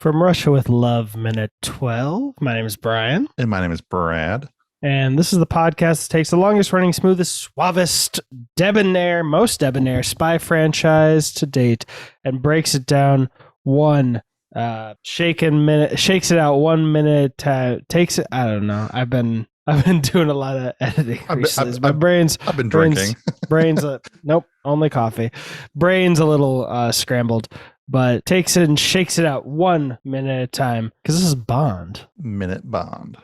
From Russia with Love, Minute 12. My name is Brian. And my name is Brad. And this is the podcast that takes the longest running, smoothest, suavest, most debonair spy franchise to date and breaks it down shakes it out 1 minute, takes it. I don't know. I've been doing a lot of editing recently. I've been drinking. Nope, only coffee. Brain's a little scrambled. But takes it and shakes it out 1 minute at a time because this is Bond. Minute Bond.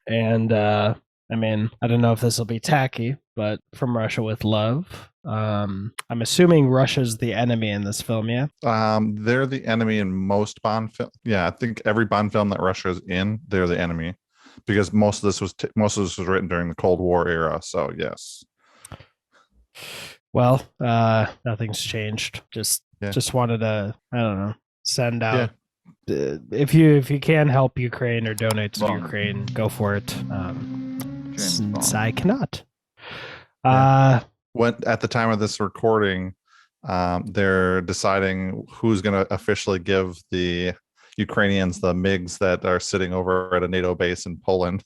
And I don't know if this will be tacky, but From Russia with Love. I'm assuming Russia's the enemy in this film, yeah? They're the enemy in most Bond films. Yeah, I think every Bond film that Russia is in, they're the enemy because most of this was written during the Cold War era. So yes. Well, nothing's changed. Just wanted to, I don't know, send out. Yeah. If you can help Ukraine or donate to Ukraine, go for it. Since I cannot. When at the time of this recording, they're deciding who's going to officially give the Ukrainians the MiGs that are sitting over at a NATO base in Poland.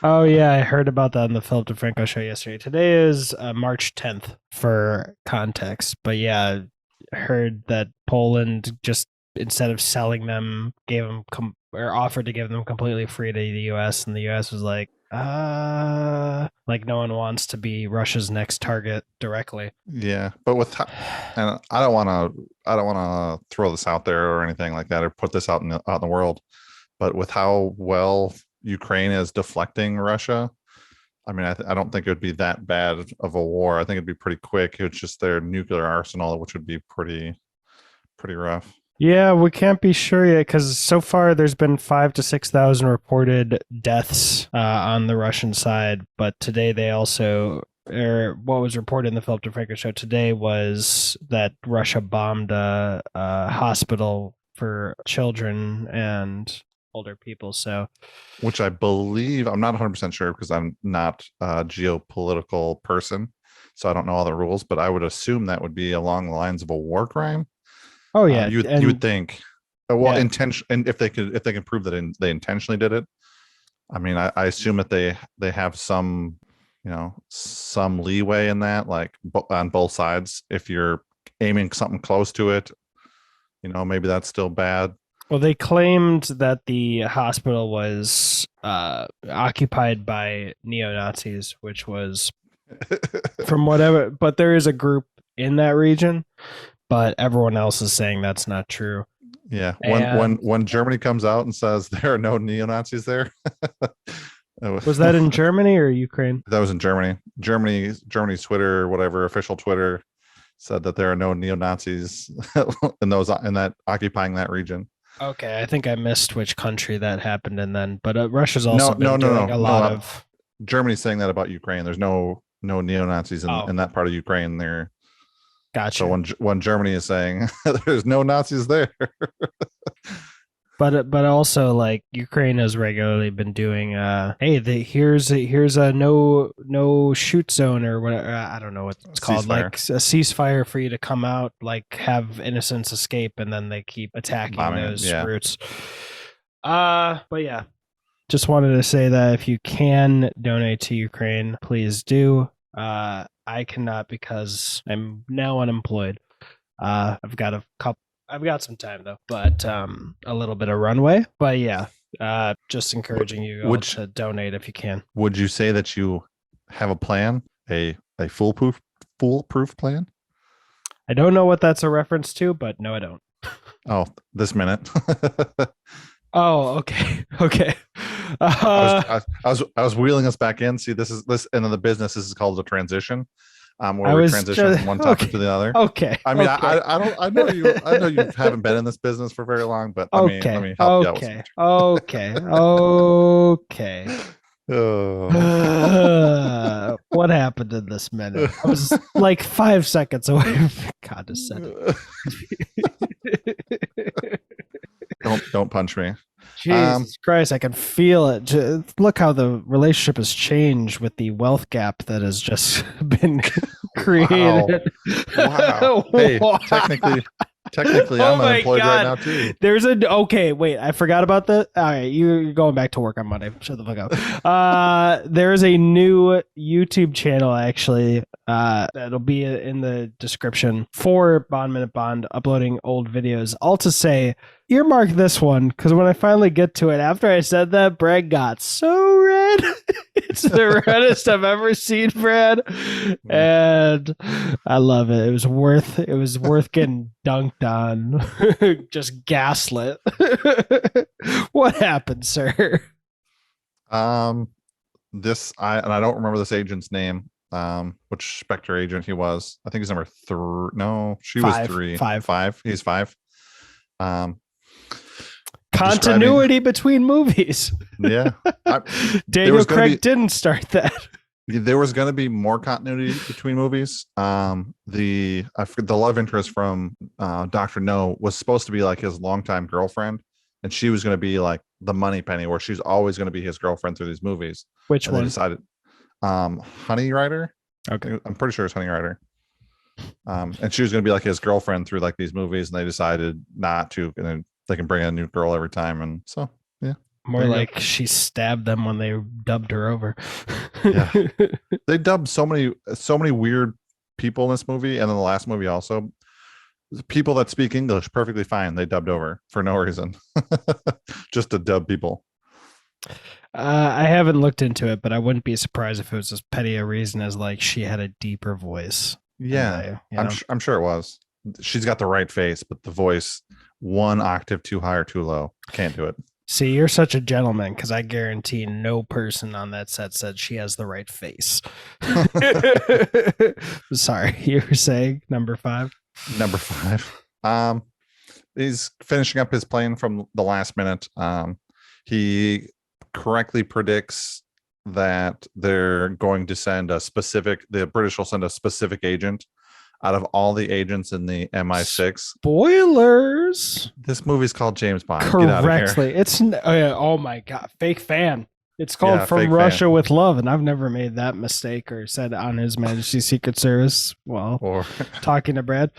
Oh yeah, I heard about that on the Philip DeFranco show yesterday. Today is March 10th for context, but yeah. Heard that Poland just instead of selling them offered to give them completely free to the US, and the US was like no one wants to be Russia's next target directly. Yeah, but and I don't want to throw this out there or anything like that or put this out in the world, but with how well Ukraine is deflecting Russia, I mean, I don't think it would be that bad of a war. I think it'd be pretty quick. It's just their nuclear arsenal, which would be pretty rough. Yeah, we can't be sure yet because so far there's been 5,000 to 6,000 reported deaths on the Russian side. But today they also, what was reported in the Philip DeFranco show today was that Russia bombed a hospital for children and older people. So, which I believe, I'm not 100% sure because I'm not a geopolitical person, so I don't know all the rules, but I would assume that would be along the lines of a war crime. Oh yeah, you would think. Well, intention, and if they can prove that they intentionally did it, I mean, I assume that they have some leeway in that, like on both sides. If you're aiming something close to it, maybe that's still bad. Well, they claimed that the hospital was occupied by neo-Nazis, which was from whatever, but there is a group in that region, but everyone else is saying that's not true. Yeah. When Germany comes out and says there are no neo-Nazis there. Was that in Germany or Ukraine? That was in Germany. Germany's Twitter, whatever, official Twitter said that there are no neo-Nazis in that occupying that region. Okay, I think I missed which country that happened in then, but Russia's also been doing a lot of. Germany's saying that about Ukraine. There's no neo-Nazis in that part of Ukraine. There. Gotcha. So when Germany is saying there's no Nazis there, but also like Ukraine has regularly been doing here's a no shoot zone or whatever, I don't know what it's called, like a ceasefire for you to come out, like have innocents escape, and then they keep attacking those routes. But yeah, just wanted to say that if you can donate to Ukraine, please do. I cannot because I'm now unemployed. I've got some time though, but a little bit of runway. But yeah, just encouraging you to donate if you can. Would you say that you have a plan, a foolproof plan? I don't know what that's a reference to, but no, I don't. Oh, this minute. Oh, okay. I was wheeling us back in. See, this and in the business, this is called the transition. Where we transition from one topic to the other. Okay. I mean, okay. I know you haven't been in this business for very long, but let me help you out with Okay. What happened in this minute? I was like 5 seconds away from condescending. Don't punch me. Jesus Christ, I can feel it. Look how the relationship has changed with the wealth gap that has just been created. Wow. Hey, Technically, Oh I'm my unemployed right now god. too. Okay, wait, I forgot about that. All right, you're going back to work on Monday. Shut the fuck up. There's a new YouTube channel actually. That'll be in the description for Bond Minute Bond uploading old videos. All to say, earmark this one because when I finally get to it, after I said that, Brad got so red. It's the reddest I've ever seen, Brad, and I love it. It was worth getting dunked on, just gaslit. What happened, sir? Um, I don't remember this agent's name. Which Spectre agent he was. I think he's number 3. No, she was 3. Five. He's 5. Um, Continuity between movies. Yeah. Daniel Craig didn't start that. There was going to be more continuity between movies. The love interest from Dr. No was supposed to be like his longtime girlfriend, and she was going to be like the money penny, where she's always going to be his girlfriend through these movies. Which one? They decided, Honey Rider. Okay, I'm pretty sure it's Honey Rider. And she was going to be like his girlfriend through like these movies, and they decided not to, and then they can bring in a new girl every time, and so yeah. More like she stabbed them when they dubbed her over. Yeah, they dubbed so many weird people in this movie, and in the last movie also, people that speak English perfectly fine. They dubbed over for no reason, just to dub people. I haven't looked into it, but I wouldn't be surprised if it was as petty a reason as like she had a deeper voice. Yeah, I'm sure it was. She's got the right face, but the voice 1 octave too high or too low. Can't do it. See, you're such a gentleman because I guarantee no person on that set said she has the right face. Sorry, you were saying number 5? Number 5. He's finishing up his plane from the last minute. He correctly predicts that they're going to send the British will send a specific agent out of all the agents in the MI6. Spoilers. This movie's called James Bond. Correctly. It's oh my god, fake fan. It's called From Russia with Love, and I've never made that mistake or said on His Majesty's Secret Service. Well, or talking to Brad.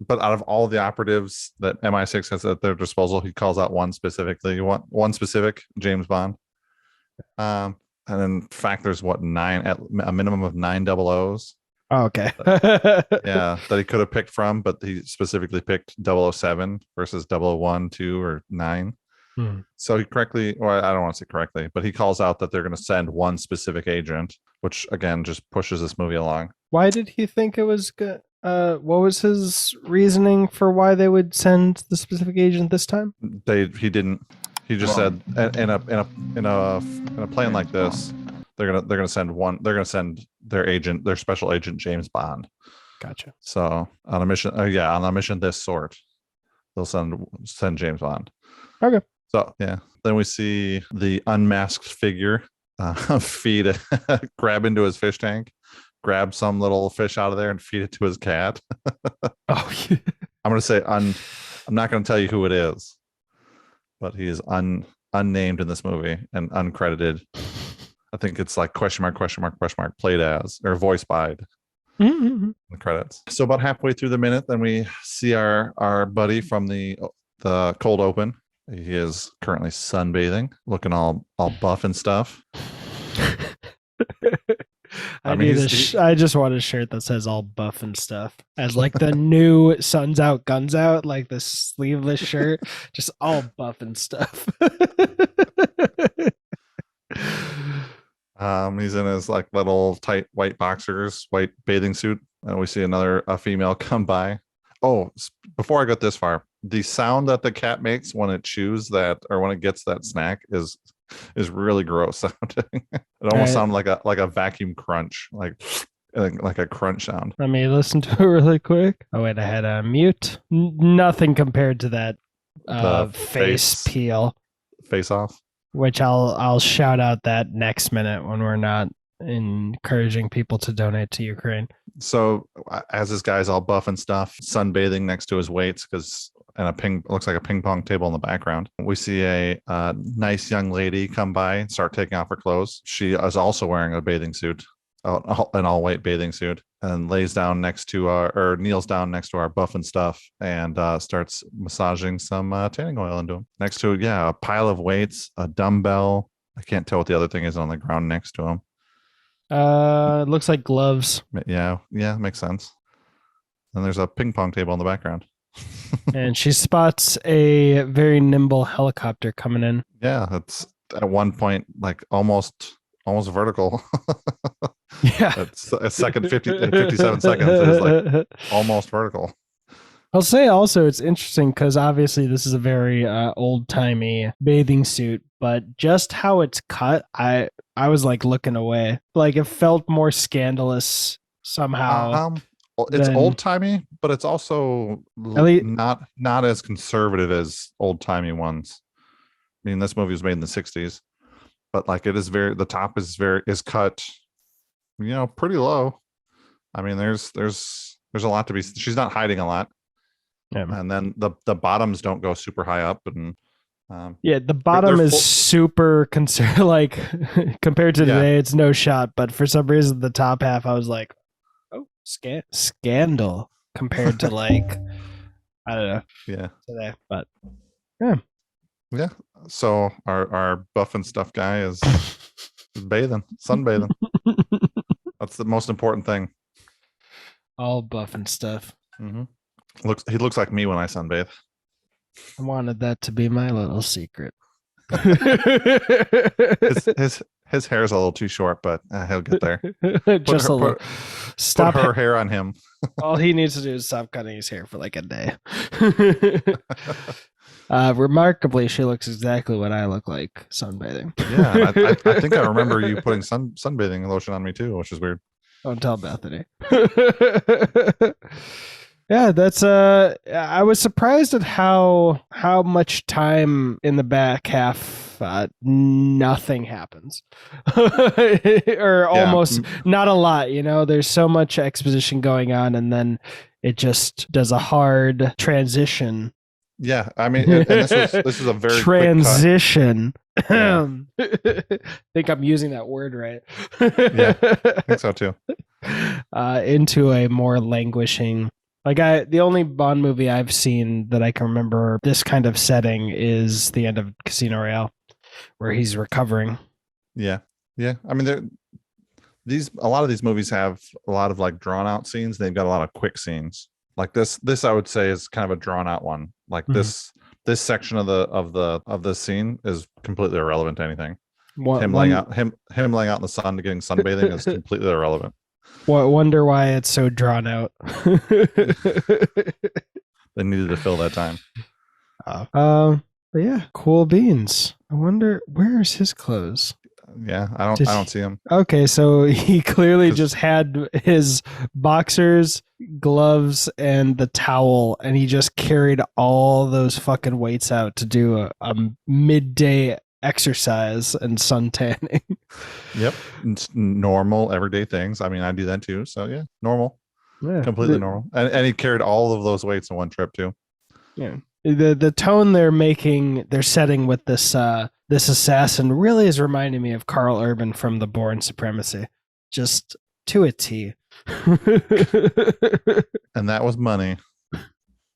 But out of all the operatives that MI6 has at their disposal, he calls out one specific James Bond. And in fact, there's a minimum of 9 00s. Oh, okay. That he could have picked from, but he specifically picked 007 versus 001, 2, or 9. So he correctly, or I don't want to say correctly, but he calls out that they're going to send one specific agent, which again just pushes this movie along. Why did he think it was good? What was his reasoning for why they would send the specific agent this time? He didn't. He just said in a plane like this, they're gonna send their special agent James Bond. Gotcha. So on a mission this sort, they'll send James Bond. Okay. So yeah, then we see the unmasked figure grab into his fish tank, grab some little fish out of there and feed it to his cat. Oh, yeah. I'm gonna say I'm not gonna tell you who it is, but he is unnamed in this movie and uncredited. I think it's like question mark played as or voiced by the credits. So about halfway through the minute, then we see our buddy from the cold open. He is currently sunbathing, looking all buff and stuff. I just want a shirt that says all buff and stuff as like the new Suns Out Guns Out, like the sleeveless shirt, just all buff and stuff. He's in his like little tight white boxers, white bathing suit, and we see a female come by. Oh, before I got this far, the sound that the cat makes when it chews that or when it gets that snack is really gross sounding. It almost sounds like a vacuum crunch, like a crunch sound. Let me listen to it really quick. Oh wait, I had a mute. Nothing compared to that face peel. Face off. Which I'll shout out that next minute when we're not encouraging people to donate to Ukraine. So as this guy's all buff and stuff, sunbathing next to his weights looks like a ping pong table in the background. We see a nice young lady come by and start taking off her clothes. She is also wearing a bathing suit, an all white bathing suit, and lays down next to our, or kneels down next to our buff and stuff, and starts massaging some tanning oil into him. Next to, yeah, a pile of weights, a dumbbell. I can't tell what the other thing is on the ground next to him. Looks like gloves. Yeah, makes sense. And there's a ping pong table in the background. And she spots a very nimble helicopter coming in. Yeah, it's at one point like almost vertical. Yeah. It's a second 57 seconds is like almost vertical. I'll say also it's interesting because obviously this is a very old-timey bathing suit, but just how it's cut, I was like looking away. Like it felt more scandalous somehow. It's old-timey, but it's also not as conservative as old-timey ones. I mean, this movie was made in the 60s, but like it is the top is cut, pretty low. I mean, there's a lot to be, she's not hiding a lot. Yeah. And then the bottoms don't go super high up, and the bottom is super like compared to today, it's no shot. But for some reason, the top half, I was like, oh, scandal compared to like I don't know, today. But yeah. So our buff and stuff guy is sunbathing. That's the most important thing. All buff and stuff. Mm-hmm. He looks like me when I sunbathe. I wanted that to be my little secret. his hair is a little too short, but he'll get there. Stop put her hair on him. All he needs to do is stop cutting his hair for like a day. Remarkably, she looks exactly what I look like sunbathing. Yeah, I think I remember you putting sunbathing lotion on me too, which is weird. Don't tell Bethany. Yeah, that's I was surprised at how much time in the back half nothing happens. Or almost not a lot, there's so much exposition going on, and then it just does a hard transition. Yeah, I mean, and this is a very transition. I think I'm using that word right. Yeah, I think so too. Into a more languishing. Like the only Bond movie I've seen that I can remember this kind of setting is the end of Casino Royale, where he's recovering. Yeah. I mean, a lot of these movies have a lot of like drawn out scenes. They've got a lot of quick scenes. Like this I would say is kind of a drawn out one. Like this section of the scene is completely irrelevant to anything. Him laying out in the sun to getting sunbathing is completely irrelevant. Wonder why it's so drawn out. They needed to fill that time. But yeah, cool beans. I wonder, where's his clothes? Yeah, I don't see him. Okay, so he clearly just had his boxers, gloves, and the towel, and he just carried all those fucking weights out to do a midday exercise and sun tanning. Yep. It's normal everyday things. I mean, I do that too. So yeah, normal. Yeah. Completely normal. And he carried all of those weights in one trip too. Yeah. The tone they're setting with this assassin really is reminding me of Carl Urban from The Bourne Supremacy. Just to a T. And that was money.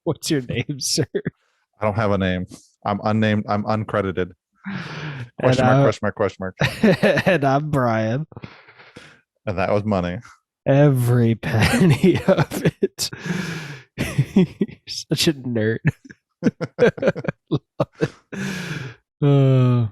What's your name, sir? I don't have a name. I'm unnamed. I'm uncredited. Question mark. And I'm Brian. And that was money. Every penny of it. You're such a nerd. Love it.